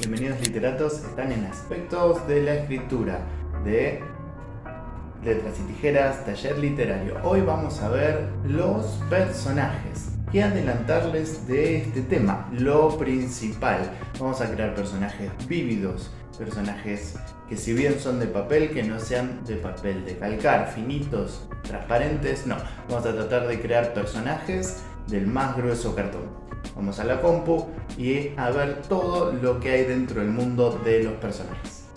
Bienvenidos literatos, están en Aspectos de la Escritura de Letras y Tijeras, Taller Literario. Hoy vamos a ver los personajes. ¿Qué adelantarles de este tema? Lo principal. Vamos a crear personajes vívidos, personajes que si bien son de papel, que no sean de papel de calcar, finitos, transparentes, no. Vamos a tratar de crear personajes del más grueso cartón. Vamos a la compu y a ver todo lo que hay dentro del mundo de los personajes.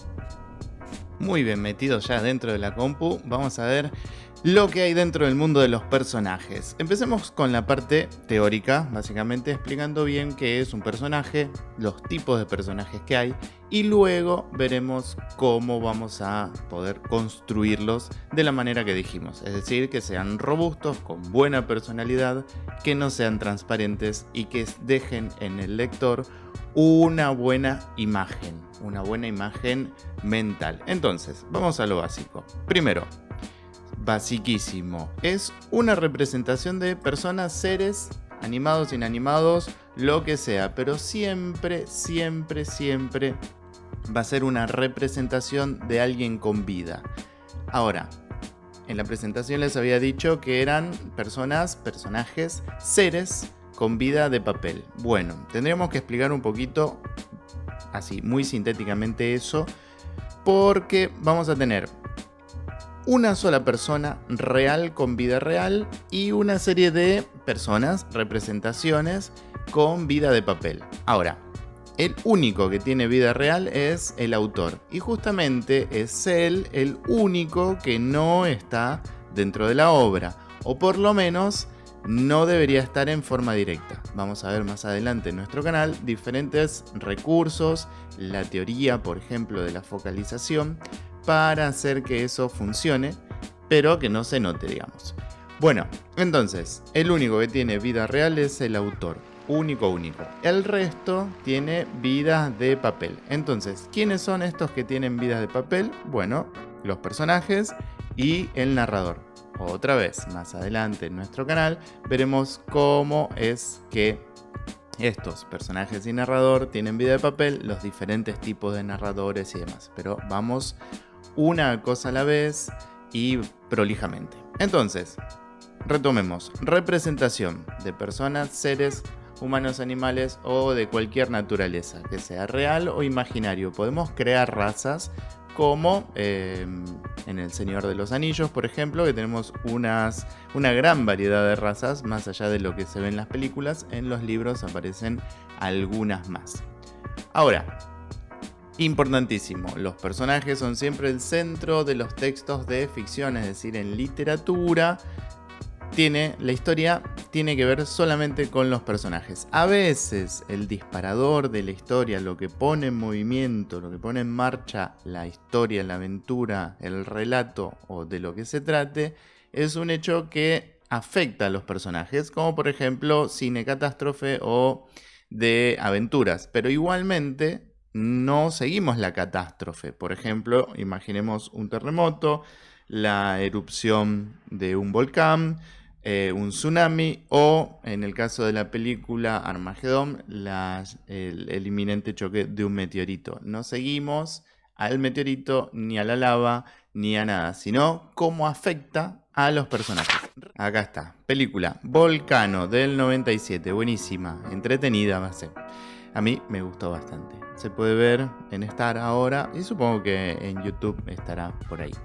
Muy bien, metidos ya dentro de la compu, vamos a ver lo que hay dentro del mundo de los personajes. Empecemos con la parte teórica, básicamente explicando bien qué es un personaje, los tipos de personajes que hay y luego veremos cómo vamos a poder construirlos de la manera que dijimos. Es decir, que sean robustos, con buena personalidad, que no sean transparentes y que dejen en el lector una buena imagen mental. Entonces, vamos a lo básico. Primero, basiquísimo, es una representación de personas, seres, animados, inanimados, lo que sea, pero siempre va a ser una representación de alguien con vida. Ahora, en la presentación les había dicho que eran personajes, seres con vida de papel. Bueno, tendríamos que explicar un poquito, así, muy sintéticamente eso, porque vamos a tener una sola persona real con vida real y una serie de personas, representaciones con vida de papel. Ahora, el único que tiene vida real es el autor y justamente es él el único que no está dentro de la obra, o por lo menos no debería estar en forma directa. Vamos a ver más adelante en nuestro canal diferentes recursos, la teoría, por ejemplo, de la focalización, para hacer que eso funcione, pero que no se note, digamos. Bueno, entonces, el único que tiene vida real es el autor. Único. El resto tiene vidas de papel. Entonces, ¿quiénes son estos que tienen vidas de papel? Bueno, los personajes y el narrador. Otra vez, más adelante en nuestro canal, veremos cómo es que estos personajes y narrador tienen vida de papel, los diferentes tipos de narradores y demás. Pero vamos una cosa a la vez y prolijamente. Entonces, retomemos. Representación de personas, seres, humanos, animales o de cualquier naturaleza, que sea real o imaginario. Podemos crear razas como en El Señor de los Anillos, por ejemplo, que tenemos una gran variedad de razas, más allá de lo que se ve en las películas. En los libros aparecen algunas más. Ahora, importantísimo, los personajes son siempre el centro de los textos de ficción, es decir, en literatura la historia tiene que ver solamente con los personajes. A veces el disparador de la historia, lo que pone en movimiento, lo que pone en marcha la historia, la aventura, el relato o de lo que se trate, es un hecho que afecta a los personajes, como por ejemplo cine catástrofe o de aventuras, pero igualmente no seguimos la catástrofe. Por ejemplo, imaginemos un terremoto, la erupción de un volcán, un tsunami o, en el caso de la película Armagedón, el inminente choque de un meteorito. No seguimos al meteorito, ni a la lava, ni a nada, sino cómo afecta a los personajes. Acá está, película Volcano del 97, buenísima, entretenida va a ser. A mí me gustó bastante. Se puede ver en Star ahora y supongo que en YouTube estará por ahí.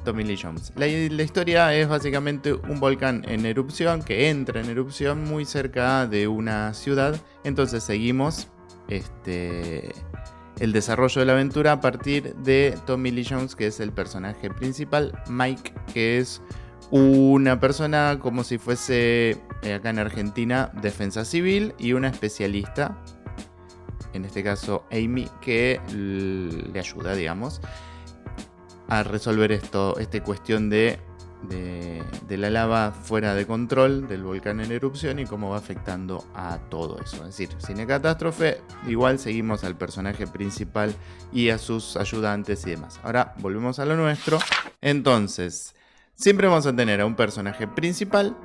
Tommy Lee Jones. La historia es básicamente un volcán en erupción que entra en erupción muy cerca de una ciudad. Entonces seguimos el desarrollo de la aventura a partir de Tommy Lee Jones, que es el personaje principal, Mike, que es una persona como si fuese acá en Argentina defensa civil y una especialista, en este caso Amy, que le ayuda, digamos, a resolver esta cuestión de la lava fuera de control del volcán en erupción y cómo va afectando a todo eso. Es decir, cine catástrofe, igual seguimos al personaje principal y a sus ayudantes y demás. Ahora volvemos a lo nuestro. Entonces, siempre vamos a tener a un personaje principal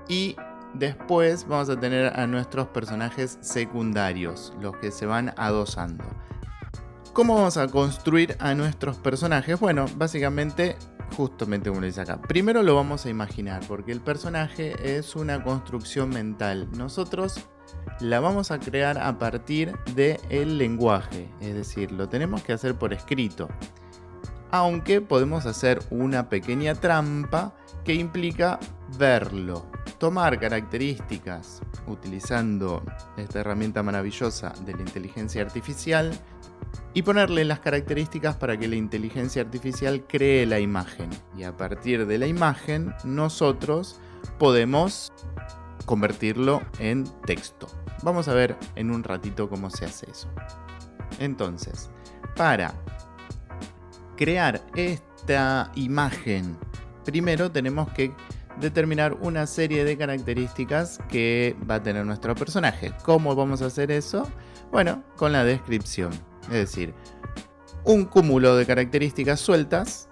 y después vamos a tener a nuestros personajes secundarios, los que se van adosando. ¿Cómo vamos a construir a nuestros personajes? Bueno, básicamente, justamente como lo dice acá. Primero lo vamos a imaginar, porque el personaje es una construcción mental. Nosotros la vamos a crear a partir del lenguaje, es decir, lo tenemos que hacer por escrito. Aunque podemos hacer una pequeña trampa que implica verlo, tomar características utilizando esta herramienta maravillosa de la inteligencia artificial y ponerle las características para que la inteligencia artificial cree la imagen. Y a partir de la imagen nosotros podemos convertirlo en texto. Vamos a ver en un ratito cómo se hace eso. Entonces, para crear esta imagen, primero tenemos que determinar una serie de características que va a tener nuestro personaje. ¿Cómo vamos a hacer eso? Bueno, con la descripción. Es decir, un cúmulo de características sueltas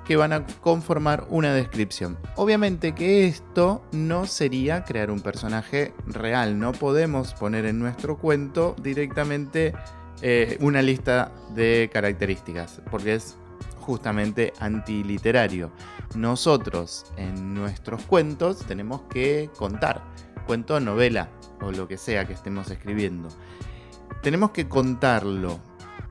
que van a conformar una descripción. Obviamente que esto no sería crear un personaje real. No podemos poner en nuestro cuento directamente una lista de características, porque es justamente antiliterario. Nosotros en nuestros cuentos tenemos que contar, cuento, novela o lo que sea que estemos escribiendo. Tenemos que contarlo.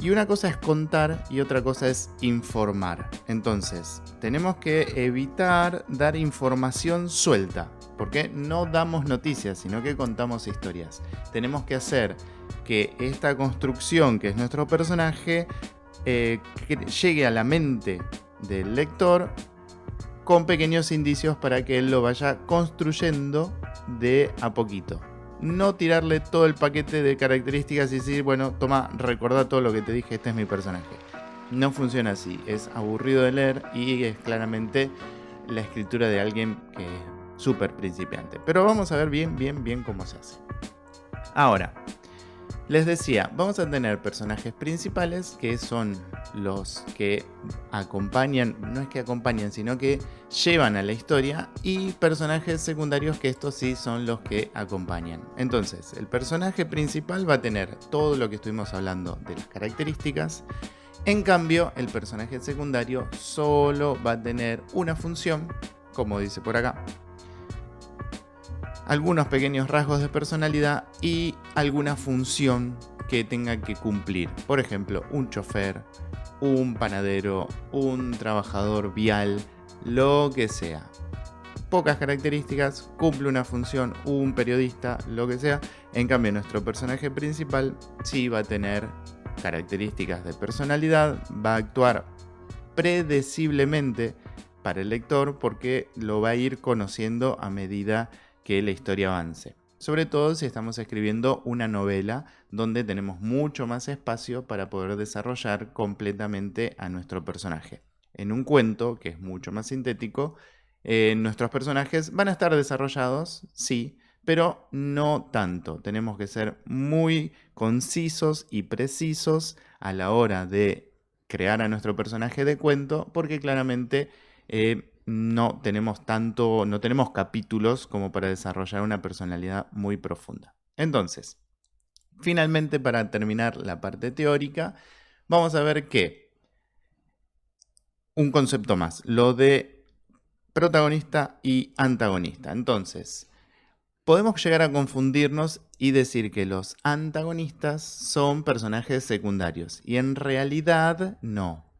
Y una cosa es contar y otra cosa es informar. Entonces, tenemos que evitar dar información suelta, porque no damos noticias, sino que contamos historias. Tenemos que hacer que esta construcción, que es nuestro personaje, que llegue a la mente del lector con pequeños indicios para que él lo vaya construyendo de a poquito. No tirarle todo el paquete de características y decir, bueno, toma, recordá todo lo que te dije, este es mi personaje. No funciona así, es aburrido de leer y es claramente la escritura de alguien que es súper principiante. Pero vamos a ver bien cómo se hace. Ahora, les decía, vamos a tener personajes principales que son los que acompañan, no es que acompañan, sino que llevan a la historia, y personajes secundarios que estos sí son los que acompañan. Entonces, el personaje principal va a tener todo lo que estuvimos hablando de las características. En cambio, el personaje secundario solo va a tener una función, como dice por acá, algunos pequeños rasgos de personalidad y alguna función que tenga que cumplir. Por ejemplo, un chofer, un panadero, un trabajador vial, lo que sea. Pocas características, cumple una función, un periodista, lo que sea. En cambio, nuestro personaje principal sí va a tener características de personalidad, va a actuar predeciblemente para el lector porque lo va a ir conociendo a medida que la historia avance. Sobre todo si estamos escribiendo una novela donde tenemos mucho más espacio para poder desarrollar completamente a nuestro personaje. En un cuento, que es mucho más sintético, nuestros personajes van a estar desarrollados, sí, pero no tanto. Tenemos que ser muy concisos y precisos a la hora de crear a nuestro personaje de cuento, porque claramente no tenemos capítulos como para desarrollar una personalidad muy profunda. Entonces, finalmente, para terminar la parte teórica, vamos a ver que un concepto más, lo de protagonista y antagonista. Entonces, podemos llegar a confundirnos y decir que los antagonistas son personajes secundarios, y en realidad no.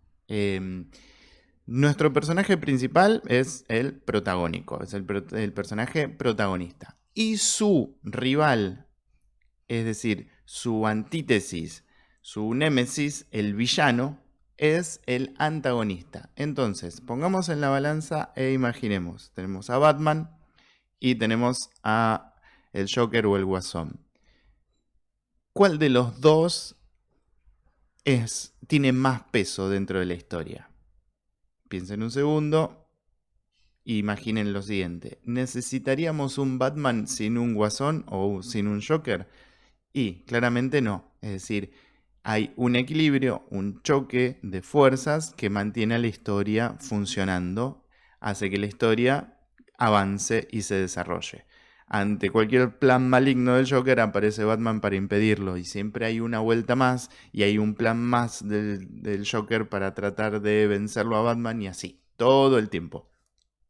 Nuestro personaje principal es el protagónico, es el personaje protagonista. Y su rival, es decir, su antítesis, su némesis, el villano, es el antagonista. Entonces, pongamos en la balanza e imaginemos, tenemos a Batman y tenemos a el Joker o el Guasón. ¿Cuál de los dos tiene más peso dentro de la historia? Piensen un segundo e imaginen lo siguiente. ¿Necesitaríamos un Batman sin un Guasón o sin un Joker? Y claramente no. Es decir, hay un equilibrio, un choque de fuerzas que mantiene a la historia funcionando, hace que la historia avance y se desarrolle. ante cualquier plan maligno del Joker aparece Batman para impedirlo y siempre hay una vuelta más y hay un plan más del Joker para tratar de vencerlo a Batman y así, todo el tiempo.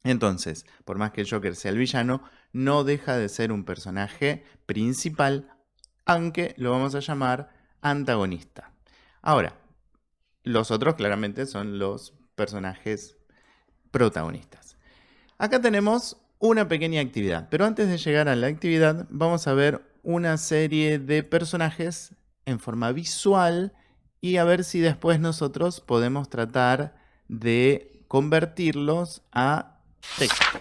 Entonces, por más que el Joker sea el villano, no deja de ser un personaje principal, aunque lo vamos a llamar antagonista. Ahora, los otros claramente son los personajes protagonistas. Acá tenemos una pequeña actividad, pero antes de llegar a la actividad vamos a ver una serie de personajes en forma visual y a ver si después nosotros podemos tratar de convertirlos a texto.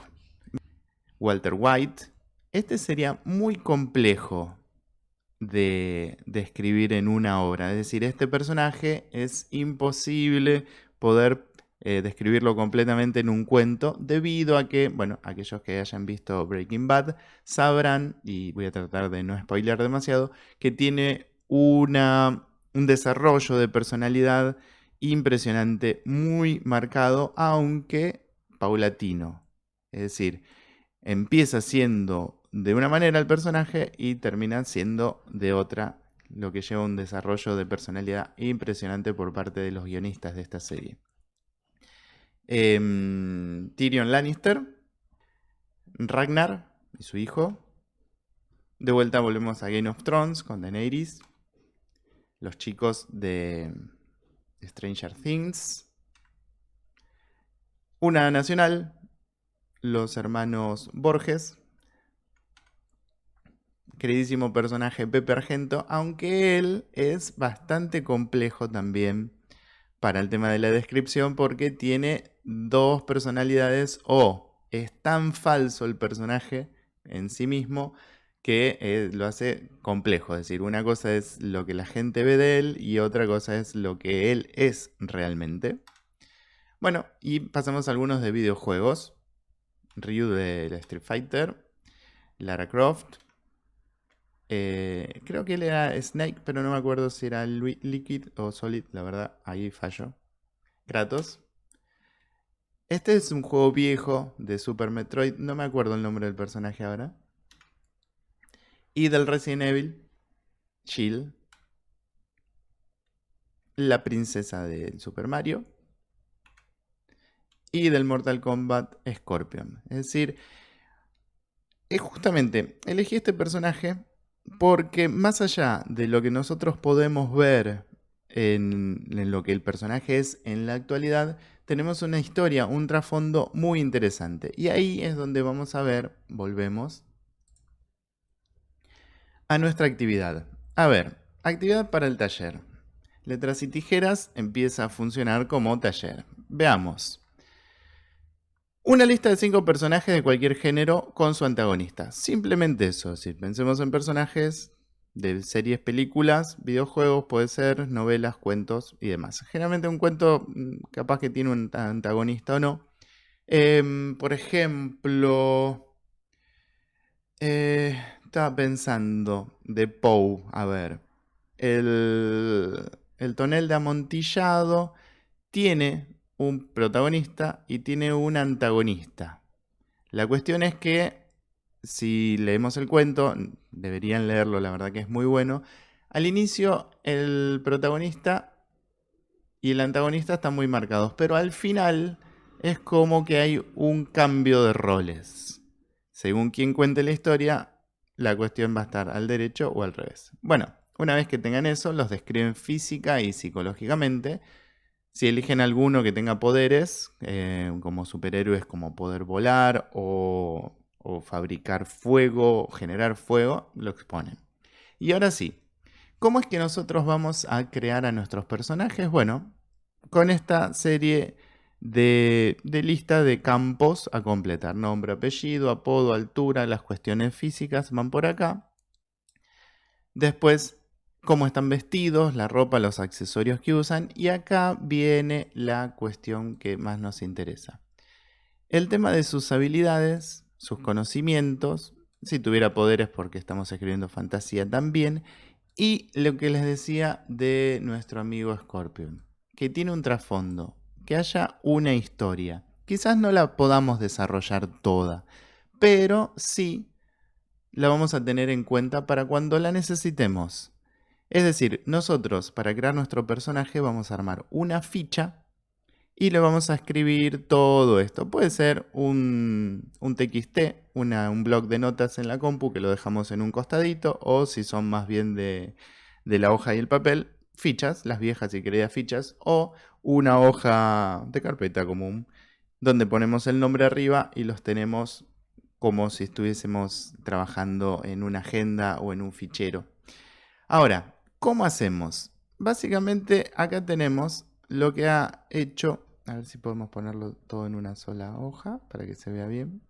Walter White. Este sería muy complejo de escribir en una obra. Es decir, este personaje es imposible poder describirlo completamente en un cuento debido a que, bueno, aquellos que hayan visto Breaking Bad sabrán, y voy a tratar de no spoilear demasiado, que tiene un desarrollo de personalidad impresionante, muy marcado, aunque paulatino. Es decir, empieza siendo de una manera el personaje y termina siendo de otra, lo que lleva un desarrollo de personalidad impresionante por parte de los guionistas de esta serie. Tyrion Lannister, Ragnar y su hijo. De vuelta volvemos a Game of Thrones con Daenerys, los chicos de Stranger Things. Una nacional, los hermanos Borges, queridísimo personaje Pepe Argento, aunque él es bastante complejo también para el tema de la descripción porque tiene dos personalidades o es tan falso el personaje en sí mismo que lo hace complejo. Es decir, una cosa es lo que la gente ve de él y otra cosa es lo que él es realmente. Bueno, y pasamos a algunos de videojuegos. Ryu de Street Fighter, Lara Croft. Creo que él era Snake, pero no me acuerdo si era Liquid o Solid, la verdad, ahí fallo. Kratos. Este es un juego viejo de Super Metroid, no me acuerdo el nombre del personaje ahora. Y del Resident Evil, Jill. La princesa del Super Mario. Y del Mortal Kombat, Scorpion. Es decir, justamente elegí este personaje porque más allá de lo que nosotros podemos ver en lo que el personaje es en la actualidad, tenemos una historia, un trasfondo muy interesante. Y ahí es donde vamos a ver, volvemos a nuestra actividad. A ver, actividad para el taller. Letras y tijeras empieza a funcionar como taller. Veamos. Una lista de 5 personajes de cualquier género con su antagonista. Simplemente eso. Si pensemos en personajes de series, películas, videojuegos, puede ser, novelas, cuentos y demás. Generalmente un cuento capaz que tiene un antagonista o no. Por ejemplo, estaba pensando de Poe. A ver, el tonel de amontillado tiene un protagonista y tiene un antagonista. La cuestión es que si leemos el cuento, deberían leerlo, la verdad que es muy bueno. Al inicio el protagonista y el antagonista están muy marcados, pero al final es como que hay un cambio de roles. Según quien cuente la historia, la cuestión va a estar al derecho o al revés. Bueno, una vez que tengan eso, los describen física y psicológicamente. Si eligen alguno que tenga poderes, como superhéroes como poder volar o fabricar fuego, o generar fuego, lo exponen. Y ahora sí, ¿cómo es que nosotros vamos a crear a nuestros personajes? Bueno, con esta serie de lista de campos a completar. Nombre, apellido, apodo, altura, las cuestiones físicas van por acá. Después, cómo están vestidos, la ropa, los accesorios que usan. Y acá viene la cuestión que más nos interesa. El tema de sus habilidades, sus conocimientos, si tuviera poderes porque estamos escribiendo fantasía también. Y lo que les decía de nuestro amigo Scorpion, que tiene un trasfondo, que haya una historia. Quizás no la podamos desarrollar toda, pero sí la vamos a tener en cuenta para cuando la necesitemos. Es decir, nosotros para crear nuestro personaje vamos a armar una ficha y le vamos a escribir todo esto. Puede ser un TXT, un bloc de notas en la compu que lo dejamos en un costadito, o si son más bien de la hoja y el papel, fichas, las viejas y queridas fichas, o una hoja de carpeta común donde ponemos el nombre arriba y los tenemos como si estuviésemos trabajando en una agenda o en un fichero. Ahora, ¿cómo hacemos? Básicamente acá tenemos lo que ha hecho, a ver si podemos ponerlo todo en una sola hoja para que se vea bien.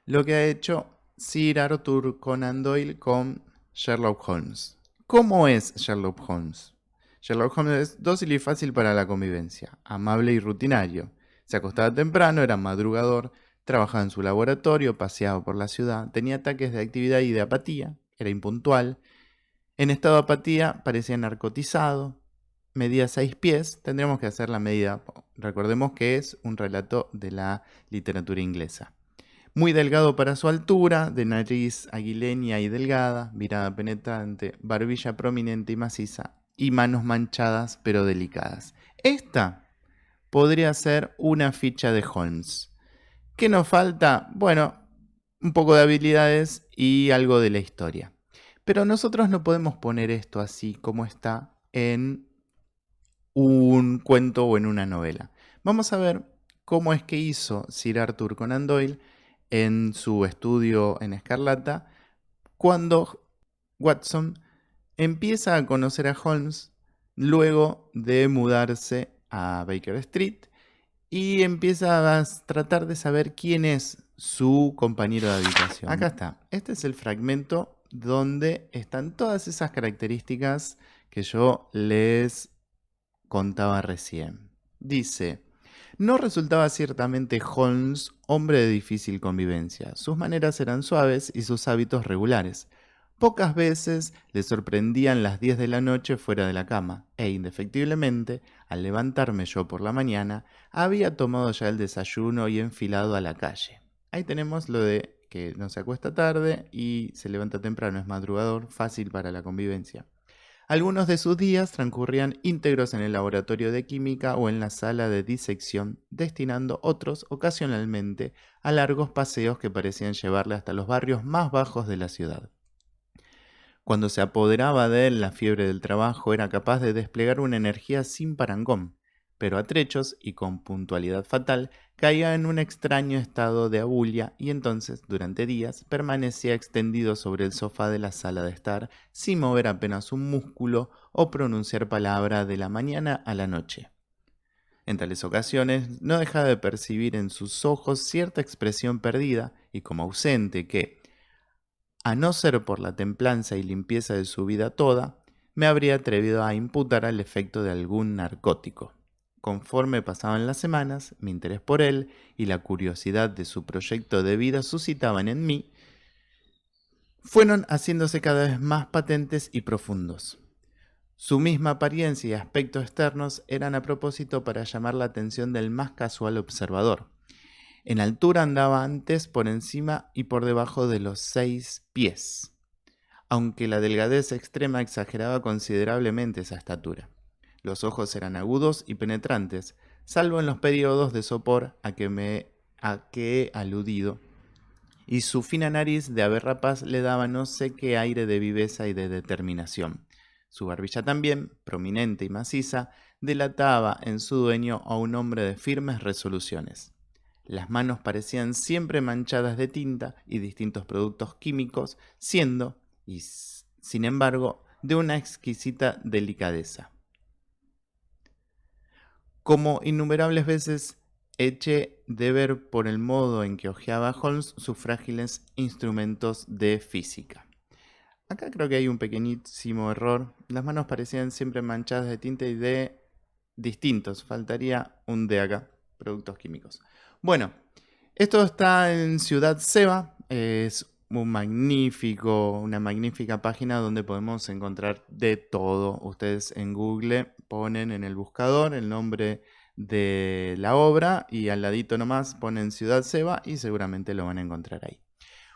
Lo que ha hecho Sir Arthur Conan Doyle con Sherlock Holmes. ¿Cómo es Sherlock Holmes? Sherlock Holmes es dócil y fácil para la convivencia, amable y rutinario. Se acostaba temprano, era madrugador, trabajaba en su laboratorio, paseaba por la ciudad, tenía ataques de actividad y de apatía, era impuntual. En estado de apatía parecía narcotizado, medía 6 pies, tendríamos que hacer la medida. Recordemos que es un relato de la literatura inglesa. Muy delgado para su altura, de nariz aguileña y delgada, mirada penetrante, barbilla prominente y maciza, y manos manchadas pero delicadas. Esta podría ser una ficha de Holmes. ¿Qué nos falta? Bueno, un poco de habilidades y algo de la historia. Pero nosotros no podemos poner esto así como está en un cuento o en una novela. Vamos a ver cómo es que hizo Sir Arthur Conan Doyle en su estudio en Escarlata cuando Watson empieza a conocer a Holmes luego de mudarse a Baker Street y empieza a tratar de saber quién es su compañero de habitación. Acá está. Este es el fragmento donde están todas esas características que yo les contaba recién. Dice: no resultaba ciertamente Holmes hombre de difícil convivencia. Sus maneras eran suaves y sus hábitos regulares. Pocas veces le sorprendían las 10 de la noche fuera de la cama, e indefectiblemente, al levantarme yo por la mañana, había tomado ya el desayuno y enfilado a la calle. Ahí tenemos lo de que no se acuesta tarde y se levanta temprano, es madrugador, fácil para la convivencia. Algunos de sus días transcurrían íntegros en el laboratorio de química o en la sala de disección, destinando otros ocasionalmente a largos paseos que parecían llevarle hasta los barrios más bajos de la ciudad. Cuando se apoderaba de él la fiebre del trabajo, era capaz de desplegar una energía sin parangón, pero a trechos y con puntualidad fatal caía en un extraño estado de abulia y entonces, durante días, permanecía extendido sobre el sofá de la sala de estar, sin mover apenas un músculo o pronunciar palabra de la mañana a la noche. En tales ocasiones no dejaba de percibir en sus ojos cierta expresión perdida y como ausente que, a no ser por la templanza y limpieza de su vida toda, me habría atrevido a imputar al efecto de algún narcótico. Conforme pasaban las semanas, mi interés por él y la curiosidad de su proyecto de vida suscitaban en mí, fueron haciéndose cada vez más patentes y profundos. Su misma apariencia y aspectos externos eran a propósito para llamar la atención del más casual observador. En altura andaba antes por encima y por debajo de los 6 pies, aunque la delgadez extrema exageraba considerablemente esa estatura. Los ojos eran agudos y penetrantes, salvo en los periodos de sopor a que he aludido, y su fina nariz de ave rapaz le daba no sé qué aire de viveza y de determinación. Su barbilla también, prominente y maciza, delataba en su dueño a un hombre de firmes resoluciones. Las manos parecían siempre manchadas de tinta y distintos productos químicos, siendo, y sin embargo, de una exquisita delicadeza. Como innumerables veces eché de ver por el modo en que hojeaba Holmes sus frágiles instrumentos de física. Acá creo que hay un pequeñísimo error. Las manos parecían siempre manchadas de tinta y de distintos. Faltaría un de acá, productos químicos. Bueno, esto está en Ciudad Seba. Es una magnífica página donde podemos encontrar de todo. Ustedes en Google ponen en el buscador el nombre de la obra y al ladito nomás ponen Ciudad Seba y seguramente lo van a encontrar ahí.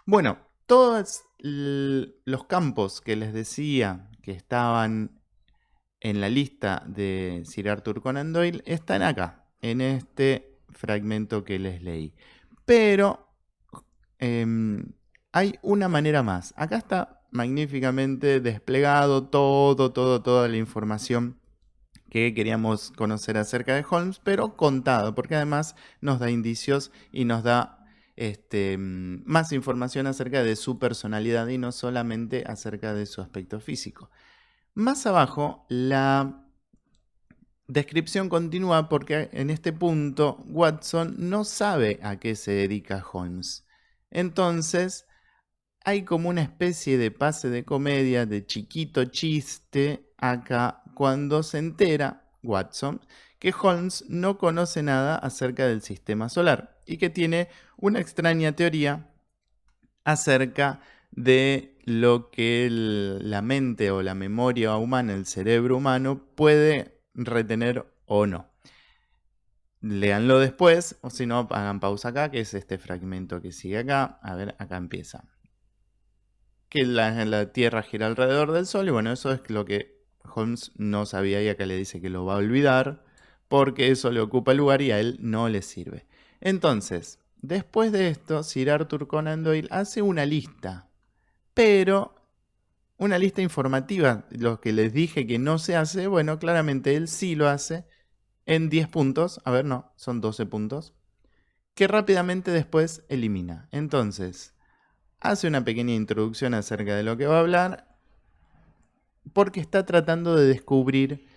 Bueno, Todos los campos que les decía que estaban en la lista de Sir Arthur Conan Doyle están acá, en este fragmento que les leí. Pero hay una manera más. Acá está magníficamente desplegado toda la información que queríamos conocer acerca de Holmes, pero contado, porque además nos da indicios y nos da más información acerca de su personalidad y no solamente acerca de su aspecto físico. Más abajo, la descripción continúa porque en este punto Watson no sabe a qué se dedica Holmes. Entonces, hay como una especie de pase de comedia, de chiquito chiste acá, cuando se entera Watson que Holmes no conoce nada acerca del sistema solar y que tiene una extraña teoría acerca de lo que la mente o la memoria humana, el cerebro humano, puede retener o no. Léanlo después, o si no, hagan pausa acá, que es este fragmento que sigue acá. A ver, acá empieza. Que la Tierra gira alrededor del Sol, y bueno, eso es lo que Holmes no sabía, y acá le dice que lo va a olvidar, porque eso le ocupa el lugar y a él no le sirve. Entonces, después de esto, Sir Arthur Conan Doyle hace una lista, pero una lista informativa. Lo que les dije que no se hace, bueno, claramente él sí lo hace en 10 puntos. A ver, no, son 12 puntos. Que rápidamente después elimina. Entonces, hace una pequeña introducción acerca de lo que va a hablar, porque está tratando de descubrir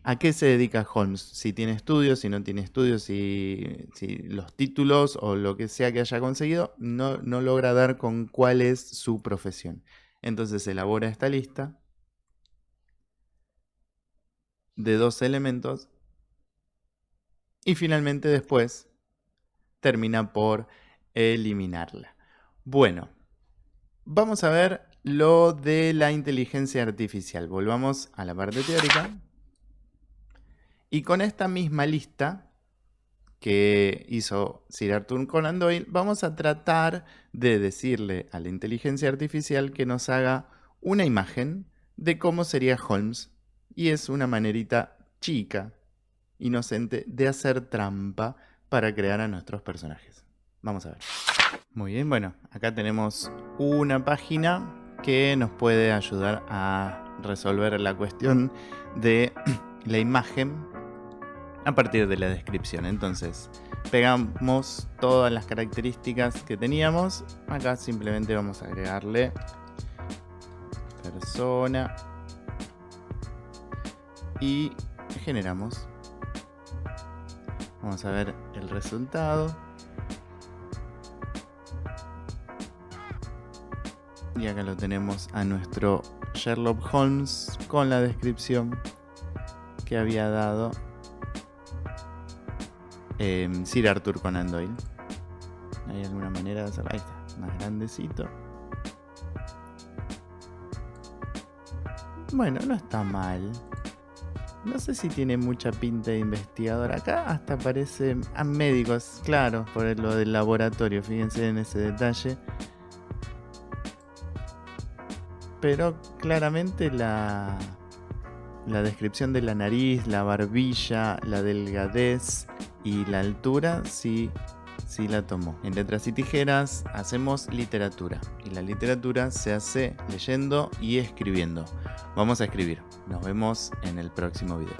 a qué se dedica Holmes. Si tiene estudios, si no tiene estudios, si los títulos o lo que sea que haya conseguido no logra dar con cuál es su profesión. Entonces elabora esta lista de 12 elementos y finalmente después termina por eliminarla. Bueno, vamos a ver lo de la inteligencia artificial. Volvamos a la parte teórica. Y con esta misma lista que hizo Sir Arthur Conan Doyle, vamos a tratar de decirle a la inteligencia artificial que nos haga una imagen de cómo sería Holmes. Y es una manerita chica, inocente, de hacer trampa para crear a nuestros personajes. Vamos a ver. Muy bien, bueno, acá tenemos una página que nos puede ayudar a resolver la cuestión de la imagen a partir de la descripción. Entonces, pegamos todas las características que teníamos. Acá simplemente vamos a agregarle persona y generamos. Vamos a ver el resultado. Y acá lo tenemos a nuestro Sherlock Holmes con la descripción que había dado Sir Arthur Conan Doyle. ¿Hay alguna manera de hacerlo? Ahí está, más grandecito. Bueno, no está mal. No sé si tiene mucha pinta de investigador. Acá hasta parece a médicos, claro, por lo del laboratorio. Fíjense en ese detalle. Pero claramente la descripción de la nariz, la barbilla, la delgadez y la altura sí la tomó. En Letras y Tijeras hacemos literatura. Y la literatura se hace leyendo y escribiendo. Vamos a escribir. Nos vemos en el próximo video.